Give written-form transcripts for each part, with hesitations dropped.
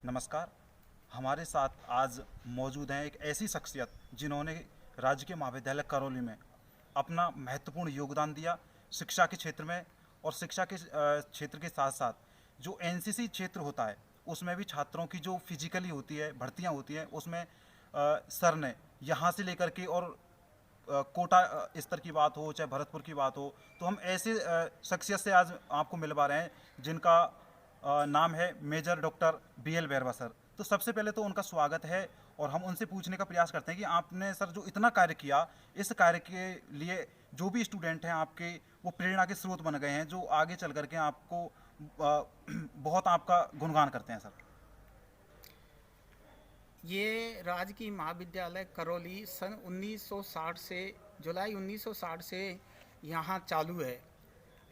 नमस्कार। हमारे साथ आज मौजूद हैं एक ऐसी शख्सियत जिन्होंने राजकीय महाविद्यालय करौली में अपना महत्वपूर्ण योगदान दिया शिक्षा के क्षेत्र में। और शिक्षा के क्षेत्र के साथ साथ जो एनसीसी क्षेत्र होता है उसमें भी छात्रों की जो फिजिकली होती है भर्तियां होती हैं उसमें सर ने यहाँ से लेकर के और कोटा स्तर की बात हो चाहे भरतपुर की बात हो, तो हम ऐसे शख्सियत से आज आपको मिलवा रहे हैं जिनका नाम है major doctor BL Bairwa sir. तो सबसे पहले तो उनका स्वागत है और हम उनसे पूछने का प्रयास करते हैं कि आपने सर जो इतना कार्य किया, इस कार्य के लिए जो भी स्टूडेंट हैं आपके वो प्रेरणा के स्रोत बन गए हैं जो आगे चल करके आपको बहुत आपका गुणगान करते हैं सर। ये राजकीय महाविद्यालय करौली सन 1960 से जुलाई 1960 से यहाँ चालू है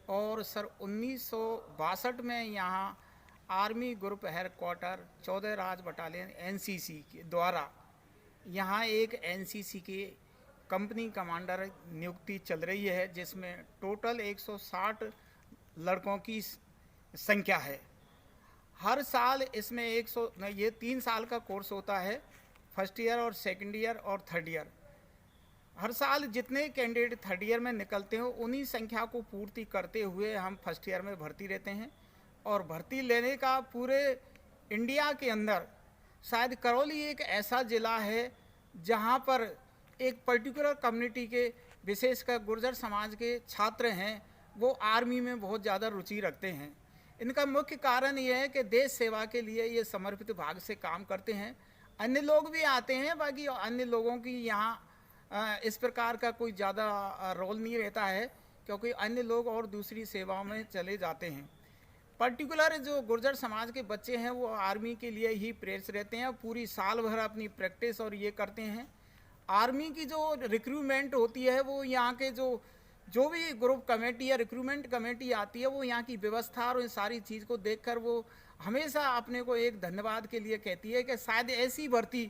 और सर 1962 में यहाँ आर्मी ग्रुप हेड क्वार्टर 14 राज बटालियन NCC के द्वारा यहाँ एक NCC के कंपनी कमांडर नियुक्ति चल रही है, जिसमें टोटल 160 लड़कों की संख्या है। हर साल इसमें ये 3 साल का कोर्स होता है, फर्स्ट ईयर और सेकंड ईयर और थर्ड ईयर। हर साल जितने कैंडिडेट थर्ड ईयर में निकलते हो उन्हीं संख्या को पूर्ति करते हुए हम फर्स्ट ईयर में भर्ती रहते हैं। और भर्ती लेने का पूरे इंडिया के अंदर शायद करौली एक ऐसा ज़िला है जहां पर एक पर्टिकुलर कम्युनिटी के विशेषकर गुर्जर समाज के छात्र हैं, वो आर्मी में बहुत ज़्यादा रुचि रखते हैं। इनका मुख्य कारण ये है कि देश सेवा के लिए ये समर्पित भाव से काम करते हैं। अन्य लोग भी आते हैं, बाकी अन्य लोगों की यहाँ इस प्रकार का कोई ज़्यादा रोल नहीं रहता है, क्योंकि अन्य लोग और दूसरी सेवाओं में चले जाते हैं। पर्टिकुलर जो गुर्जर समाज के बच्चे हैं वो आर्मी के लिए ही प्रेरित रहते हैं, पूरी साल भर अपनी प्रैक्टिस और ये करते हैं। आर्मी की जो रिक्रूटमेंट होती है वो यहाँ के जो भी ग्रुप कमेटी या रिक्रूटमेंट कमेटी आती है वो यहाँ की व्यवस्था और इन सारी चीज़ को देखकर वो हमेशा अपने को एक धन्यवाद के लिए कहती है कि शायद ऐसी भर्ती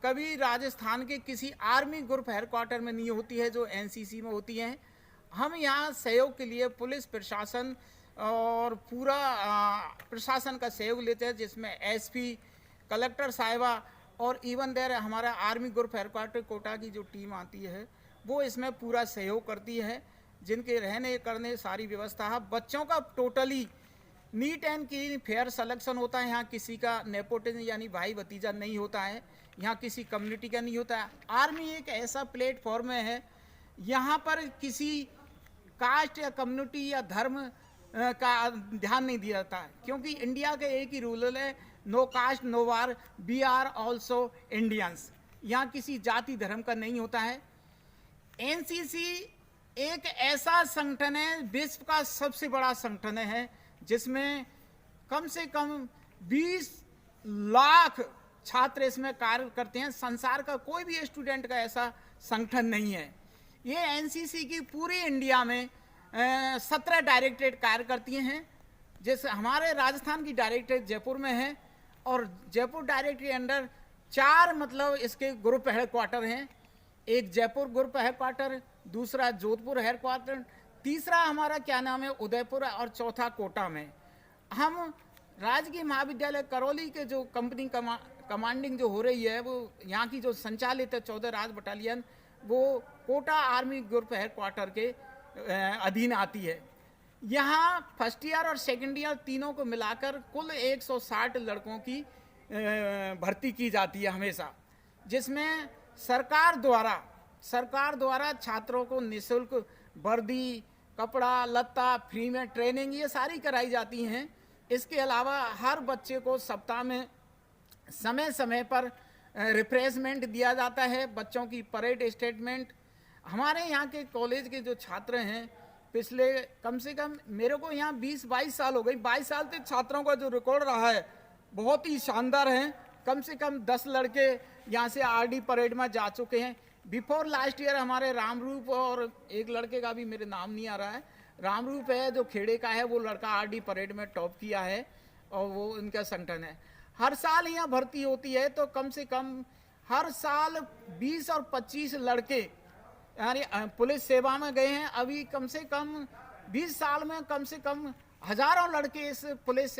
कभी राजस्थान के किसी आर्मी ग्रुप हेडक्वार्टर में नहीं होती है जो NCC में होती हैं। हम यहाँ सहयोग के लिए पुलिस प्रशासन और पूरा प्रशासन का सहयोग लेते हैं, जिसमें SP कलेक्टर साहिबा और इवन देर हमारा आर्मी ग्रुप हेडक्वार्टर कोटा की जो टीम आती है वो इसमें पूरा सहयोग करती है, जिनके रहने करने सारी व्यवस्था है। बच्चों का totally neat and clean fair selection होता है। यहाँ किसी का नेपोटिज्म यानी भाई भतीजा नहीं होता है, यहाँ किसी कम्युनिटी का नहीं होता है। आर्मी एक ऐसा प्लेटफॉर्म है यहाँ पर किसी कास्ट या कम्युनिटी या धर्म का ध्यान नहीं दिया जाता है, क्योंकि इंडिया का एक ही रूल है, no caste no war, we are also Indians. यहाँ किसी जाति धर्म का नहीं होता है। NCC एक ऐसा संगठन है, विश्व का सबसे बड़ा संगठन है, जिसमें कम से कम 20 लाख छात्र इसमें कार्य करते हैं। संसार का कोई भी स्टूडेंट का ऐसा संगठन नहीं है। ये NCC की पूरी इंडिया में 17 डायरेक्टरेट कार्य करती हैं। जैसे हमारे राजस्थान की डायरेक्टरेट जयपुर में है और जयपुर डायरेक्टरेट के अंडर 4 मतलब इसके ग्रुप हेडक्वार्टर हैं। एक जयपुर ग्रुप हेडक्वार्टर, दूसरा जोधपुर हेडक्वार्टर, तीसरा हमारा क्या नाम है उदयपुर और चौथा कोटा में। हम राजकीय महाविद्यालय करौली के जो कंपनी कमांडिंग जो हो रही है वो यहाँ की जो संचालित है 14 राज बटालियन, वो कोटा आर्मी ग्रुप हेडक्वार्टर के अधीन आती है। यहाँ फर्स्ट ईयर और सेकेंड ईयर तीनों को मिलाकर कुल 160 लड़कों की भर्ती की जाती है हमेशा, जिसमें सरकार द्वारा छात्रों को निःशुल्क वर्दी, कपड़ा लत्ता, फ्री में ट्रेनिंग ये सारी कराई जाती हैं। इसके अलावा हर बच्चे को सप्ताह में समय समय पर रिफ्रेशमेंट दिया जाता है। बच्चों की परेड स्टेटमेंट, हमारे यहाँ के कॉलेज के जो छात्र हैं पिछले कम से कम मेरे को यहाँ 20-22 साल हो गई, 22 साल से छात्रों का जो रिकॉर्ड रहा है बहुत ही शानदार है। कम से कम 10 लड़के यहाँ से RD परेड में जा चुके हैं। बिफोर लास्ट ईयर हमारे रामरूप और एक लड़के का भी मेरे नाम नहीं आ रहा है, रामरूप है जो खेड़े का है, वो लड़का RD परेड में टॉप किया है और वो इनका संगठन है। हर साल यहाँ भर्ती होती है तो कम से कम हर साल 20 और 25 लड़के यानी पुलिस सेवा में गए हैं। अभी कम से कम 20 साल में कम से कम हजारों लड़के इस पुलिस